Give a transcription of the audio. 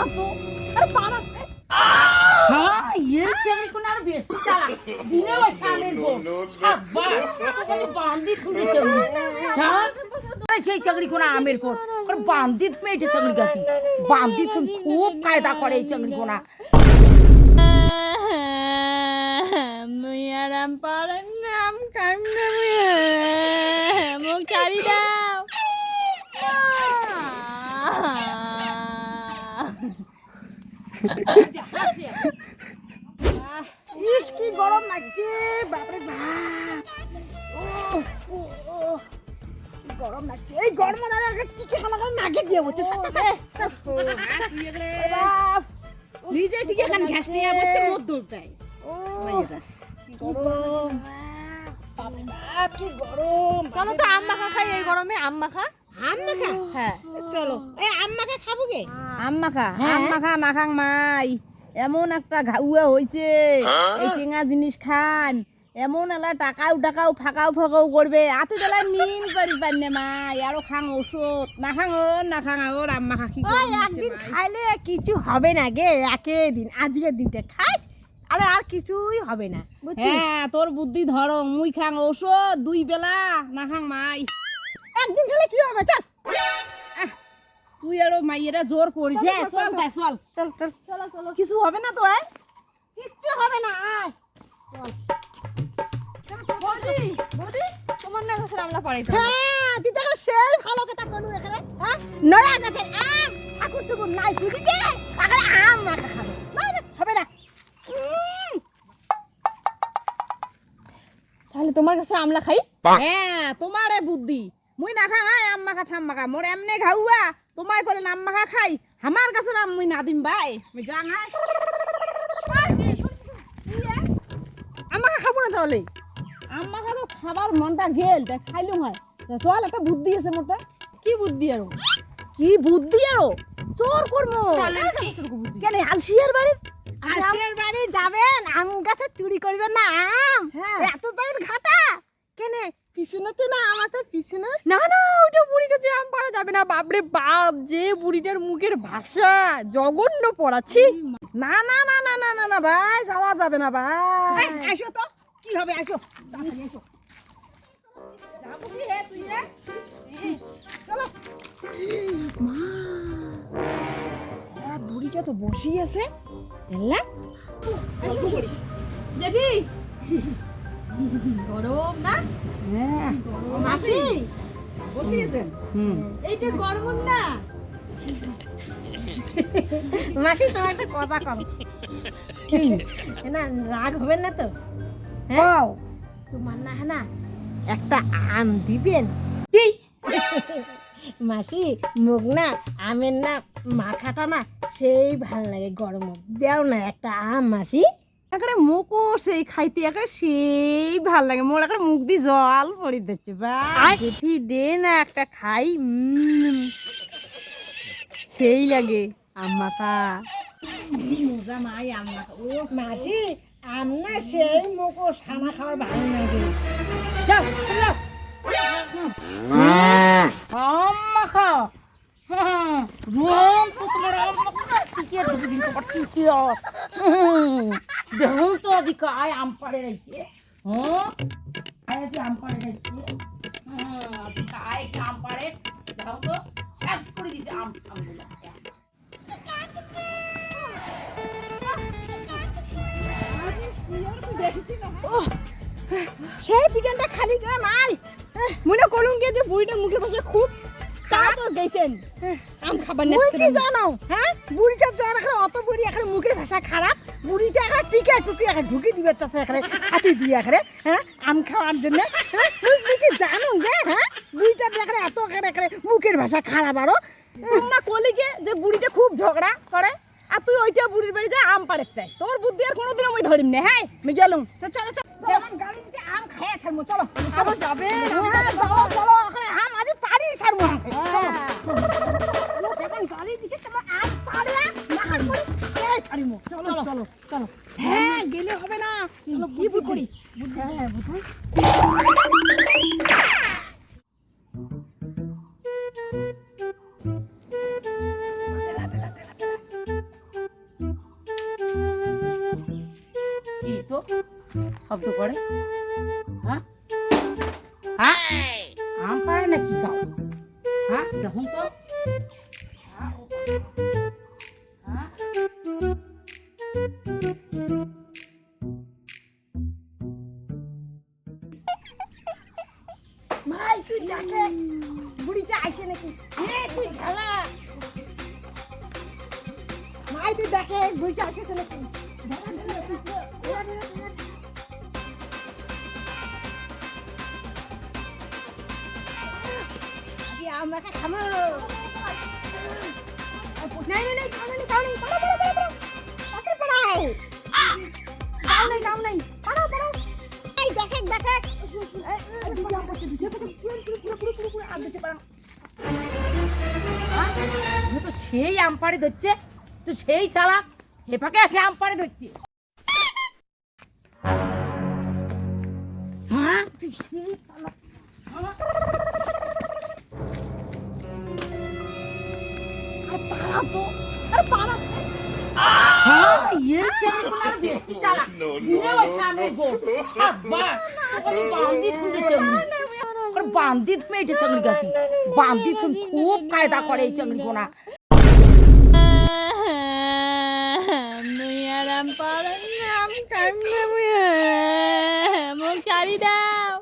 তো আরে পাড়া হ্যাঁ ये चमड़ी को ना बेस चला दिने वो शामिल को अब्बा तो बांधी थुंडी चमड़ी हां अरे সেই চগড়ি কোনা আমের কোট আর বাঁধি তুমি এটা চগড়ি গাছি বাঁধি তুমি খুব কায়দা করে এই চগড়ি কোনা মুয়ারাম পারেন নাম কামনে মুখ ছাড়ি দাও ইস কি গরম লাগছে বাপরে বাপ গরম লাগছে এই গরম না টিকে খানা করে নাকে দিয়ে বলছে নিজে টিকে খান ঘাস নিয়ে বলছে মোর দোষ দেয় গরম বাপরে বাপ কি গরম চলো তো আম মাখা খাই এই গরমে আম মাখা হ্যাঁ চলো এই আম মাখা খাবো গে আম মাখা না খাং মাই এমন একটা ঘাউয়া হইছে এই টেঙা জিনিস খান এমন এলা টাকাও ফাঁকাও করবে আতে দেলা নিন পারি মাই আরো খাং ওষুধ না খাং ওর আম মাখা কি একদিন খাইলে কিছু হবে না গে একের দিন আজকের দিনটা খাই আরে আর কিছুই হবে না হ্যাঁ তোর বুদ্ধি ধরো মুই খাং ওষুধ 2 বেলা না খাং মাই একদিন খেলে কি হবে চল তুই আরো মাইয়েরা জোর করছে চল কিছু হবে না তো কিচ্ছু হবে না আয় বৌদি তোমার না কাছে আমলা পাড়াই তো হ্যাঁ তুই দেখো সেই ভালো কথা বলু এখানে হ্যাঁ নয়া গাছের আম ঠাকুর টুকুর নাই বুঝি দে আগে আম মাখা খাবে না হবে না তাহলে তোমার কাছে আমলা খাই হ্যাঁ তোমারে বুদ্ধি মুই না খাং আম মাখা ঠাম মাখা মোর এমনে ঘাউয়া তোমায় কলে আম মাখা খাই আমার কাছে নাম মুই না দিম ভাই মুই যাং আম মাখা খাবো না তাহলে আম মাখা তো খাবার মনটা গেল তাই খাইলুম হয় চল একটা বুদ্ধি আছে মোরটা কি বুদ্ধি আরো কি বুদ্ধি আরো চোর করমু কেন আলসিয়ার বাড়ি যাবেন আম গাছে চুরি করবেন না আম হ্যাঁ। এত দাম ঘাটা কেন পিছনেতে না আম আছে পিছনে না ওইটা বুড়ি কাছে আম পাড়া যাবে না বাপরে বাপ যে বুড়িটার মুখের ভাষা জঘন্য পড়াচ্ছি না ভাই যাওয়া যাবে না ভাই আসো তো কি হবে আসো তাড়াতাড়ি আসো যাবো কি হে তুই রে চলো মা বুড়িটা তো বসেই আছে এলা জেঠি গরম না মাসি বসে আছেন এইটা গরম না মাসি তোমার একটা কথা কম না রাগ হবেন না তো হ্যাঁ তোমার না একটা আম দিবেন কি মাসি মুখ না আমের না মাখাটা না সেই ভালো লাগে গরম দেও না একটা আম মাসি একেবারে মুখও সেই খাইতে একেবারে সেই ভাল লাগে মোর একেবারে মুখ দিয়ে জল পড়ি দিচ্ছে ভাই জেঠি দে না একটা খাই সেই লাগে আম মাখা মজা মাই আম মাখা ও মাসি আম না সেই মুখও সানা খাওয়ার ভালো লাগে যাও যাও আম মাখা রোম তো তোমার আম মাখা টিকে দিন তোমার টিকে দেখুন তো ওদিকে আয় আম পাড়ে রয়েছে হ্যাঁ আয় আম পাড়ে রয়েছে আয় আম পাড়ে দেখো তো শেষ করে দিছে আমগুলো সেই পিটানটা খালি গে মাই মনে করুন যে বুড়িটার মুখের ভাষা খুব তা তো গেছেন আম খাবার তুই কি জানো হ্যাঁ বুড়িটা জ্বর এখন অত বুড়ি এখন মুখের ভাষা খারাপ বুড়িটা এখন টিকা টুকি এখন ঢুকি দিবে তাছে এখানে ছাতি দিয়ে এখানে হ্যাঁ আম খাওয়ার জন্য হ্যাঁ তুই কি জানো গে হ্যাঁ বুড়িটা এখানে এত এখানে মুখের ভাষা খারাপ আরো মা কলিকে যে বুড়িটা খুব ঝগড়া করে আর তুই ওইটা বুড়ির বাড়ি যা আম পাড়ে চাইস তোর বুদ্ধি আর কোনোদিনও আমি ধরিম না হ্যাঁ আমি গেলুম চলো যেমন গাড়ি দিতে আম খাইয়া ছাড়বো চলো আবার যাবে হ্যাঁ, চলো চলো এখানে আম আজ পারি ছাড়বো আম চলো যেমন গাড়ি দিছে তেমন আম পারি না হাড়বো ছাড়িমো চলো চলো চলো হ্যাঁ গেলে হবে না চলো কি বুদ্ধি করি হ্যাঁ বুদ্ধি শব্দ করে? হ্যাঁ হ্যাঁ আম পাড়ে না কি খাও? হ্যাঁ দেখুন তো। হ্যাঁ ভাই তুই দেখে বুড়িটা আইছে নাকি? তুই ঝালা ভাই তুই দেখে বুড়িটা আইছে নাকি? আমাকে খামো নাই খাও নাই পাড়াও পাড়াও এই দেখে তো সেই আম পাড়ে ধরছে, তো সেই চালাক হেপাকে আসে আম পাড়ে ধরছে। হ্যাঁ তুই সেই চালাক। বান্দি তুমি এটা চাকরি গাছি, বান্দি তুমি খুব কায়দা করে এই চাকরি গোনা। আরাম পাড়ার নাম কান্না মুখ চারি দাও